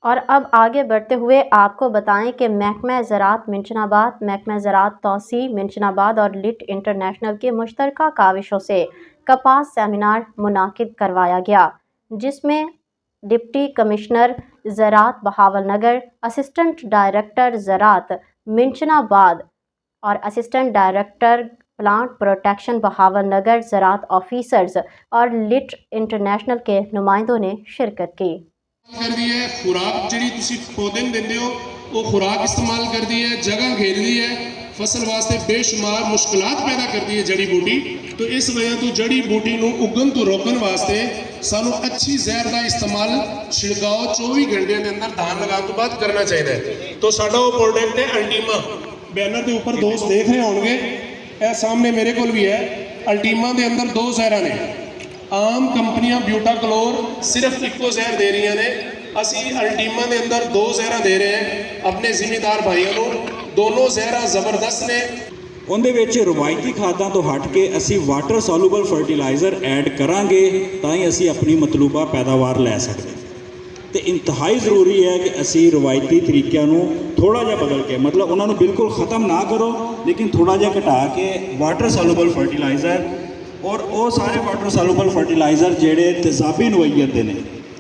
और अब आगे बढ़ते हुए आपको बताएं कि महकमा ज़राअत मिंशनाबाद, महकमा ज़राअत तौसी मिंशनाबाद और लिट इंटरनेशनल की मुश्तरका काविशों से कपास सेमिनार मुनाकिद करवाया गया, जिसमें डिप्टी कमिश्नर ज़राअत बहावलनगर, असिस्टेंट डायरेक्टर ज़राअत मिंशनाबाद और assistant director plant protection Bahawalnagar ज़राअत ऑफिसर्स और लिट इंटरनेशनल के नुमाइंदों ने शिरकत की। कर दी है खुराक जी पौधे देंगे हो वो खुराक इस्तेमाल कर दी है, जगह घेर दी है, फसल वास्ते बेशुमार मुश्किलात पैदा कर दी है जड़ी बूटी। तो इस वजह तो जड़ी बूटी को उगन तो रोकने वास्ते सानू अच्छी जहर का इस्तेमाल छिड़काव 24 घंटे के अंदर धान लगाने तो बाद करना चाहिए। तो साडा वो प्रोडक्ट है अल्टीमा, बैनर के ऊपर दोस्त देख रहे होंगे, यह सामने मेरे को भी है। अल्टीमा के अंदर 2 जहर ने, आम कंपनियां ब्यूटाक्लोर सिर्फ इको जहर दे रही ने, असी अल्टीमा के अंदर 2 जहर दे रहे हैं अपने जिम्मेदार भाइयों को। दोनों जहर जबरदस्त ने। ਉਹਦੇ ਵਿੱਚ ਰਵਾਇਤੀ ਖਾਦਾਂ ਤੋਂ ਹਟ ਕੇ ਅਸੀਂ ਵਾਟਰ ਸੋਲੂਬਲ ਫਰਟੀਲਾਈਜ਼ਰ ਐਡ ਕਰਾਂਗੇ ਤਾਂ ਹੀ ਅਸੀਂ ਆਪਣੀ ਮਤਲੂਬਾ ਪੈਦਾਵਾਰ ਲੈ ਸਕਦੇ। ਤੇ ਇੰਤਹਾਈ ਜ਼ਰੂਰੀ ਹੈ ਕਿ ਅਸੀਂ ਰਵਾਇਤੀ ਤਰੀਕਿਆਂ ਨੂੰ ਥੋੜਾ ਜਿਹਾ ਬਦਲ ਕੇ, ਮਤਲਬ ਉਹਨਾਂ ਨੂੰ ਬਿਲਕੁਲ ਖਤਮ ਨਾ ਕਰੋ, ਲੇਕਿਨ ਥੋੜਾ ਜਿਹਾ ਘਟਾ ਕੇ ਵਾਟਰ ਸੋਲੂਬਲ ਫਰਟੀਲਾਈਜ਼ਰ और वो सारे वाटर सॉल्यूबल फर्टिलाइज़र जेडे तेज़ाबी नोयत दे ने